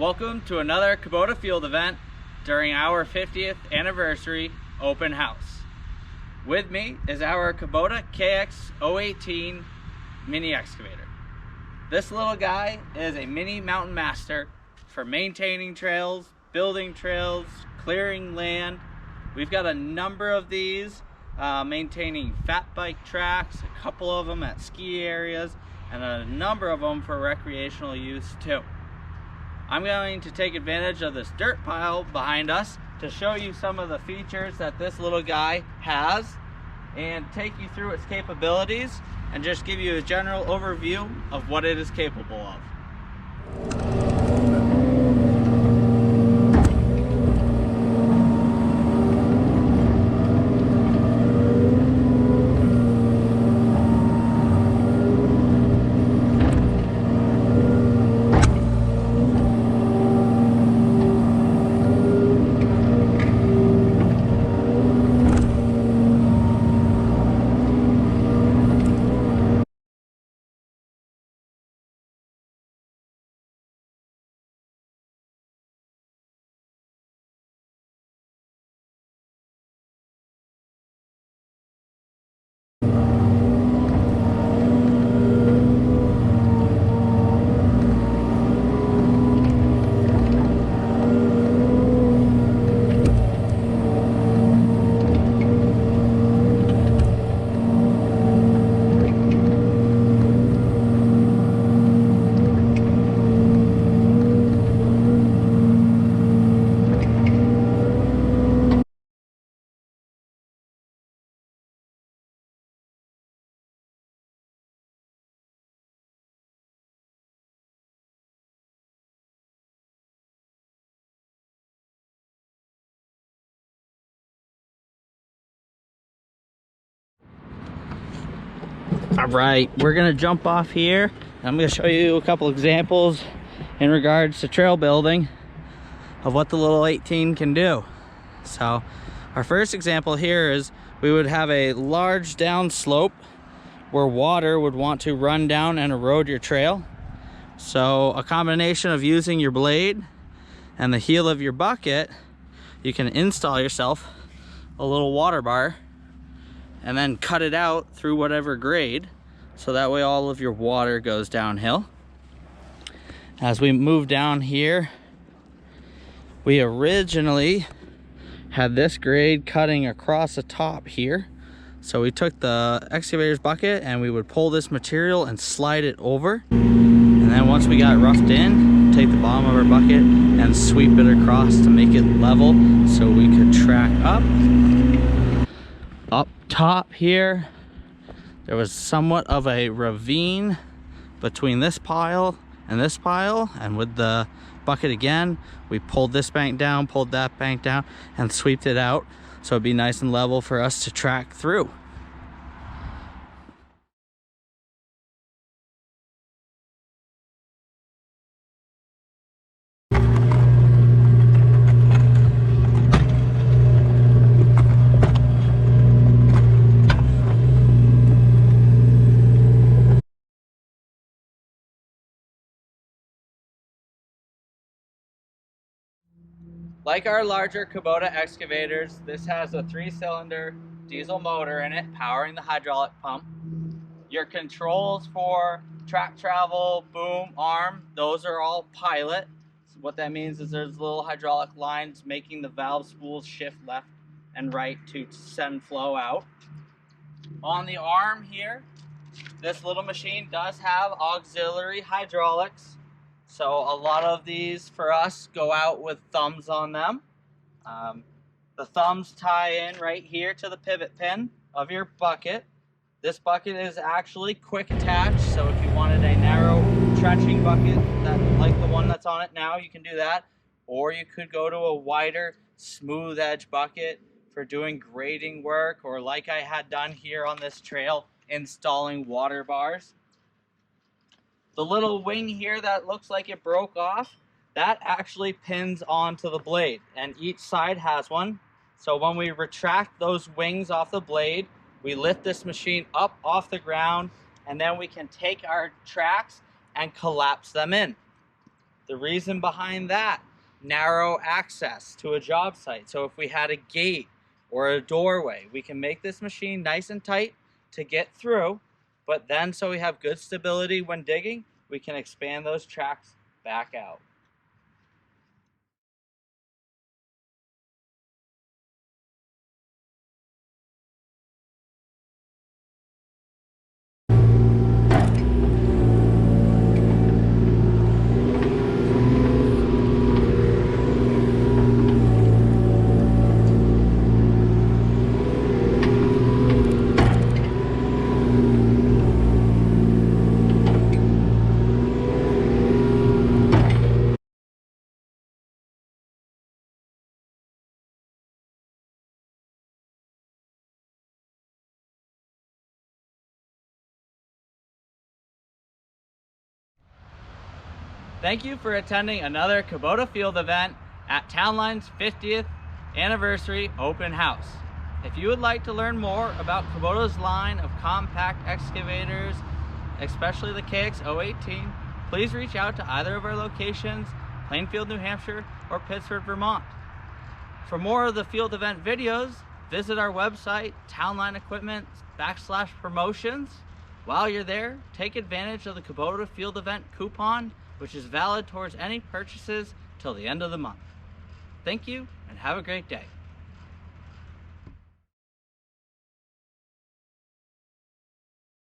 Welcome to another Kubota field event during our 50th anniversary open house. With me is our Kubota KX018 mini excavator. This little guy is a mini mountain master for maintaining trails, building trails, clearing land. We've got a number of these maintaining fat bike tracks, a couple of them at ski areas, and a number of them for recreational use too. I'm going to take advantage of this dirt pile behind us to show you some of the features that this little guy has and take you through its capabilities and just give you a general overview of what it is capable of. All right, we're gonna jump off here. I'm gonna show you a couple examples in regards to trail building of what the little 18 can do. So our first example here is we would have a large down slope where water would want to run down and erode your trail. So a combination of using your blade and the heel of your bucket, you can install yourself a little water bar and then cut it out through whatever grade, so that way all of your water goes downhill. As we move down here, we originally had this grade cutting across the top here. So we took the excavator's bucket and we would pull this material and slide it over. And then once we got roughed in, take the bottom of our bucket and sweep it across to make it level so we could track up. Up top here, there was somewhat of a ravine between this pile, and with the bucket again, we pulled this bank down, pulled that bank down, and sweeped it out so it'd be nice and level for us to track through. Like our larger Kubota excavators, this has a 3-cylinder diesel motor in it powering the hydraulic pump. Your controls for track travel, boom, arm, those are all pilot. So what that means is there's little hydraulic lines making the valve spools shift left and right to send flow out. On the arm here, this little machine does have auxiliary hydraulics. So a lot of these for us go out with thumbs on them. The thumbs tie in right here to the pivot pin of your bucket. This bucket is actually quick attach, so if you wanted a narrow trenching bucket like the one that's on it now, you can do that. Or you could go to a wider smooth edge bucket for doing grading work, or like I had done here on this trail, installing water bars. The little wing here that looks like it broke off, that actually pins onto the blade, and each side has one. So when we retract those wings off the blade, we lift this machine up off the ground, and then we can take our tracks and collapse them in. The reason behind that, narrow access to a job site. So if we had a gate or a doorway, we can make this machine nice and tight to get through, but then so we have good stability when digging, we can expand those tracks back out. Thank you for attending another Kubota field event at Townline's 50th anniversary open house. If you would like to learn more about Kubota's line of compact excavators, especially the KX018, please reach out to either of our locations, Plainfield, New Hampshire, or Pittsford, Vermont. For more of the field event videos, visit our website, Townline Equipment /promotions. While you're there, take advantage of the Kubota field event coupon, which is valid towards any purchases till the end of the month. Thank you and have a great day.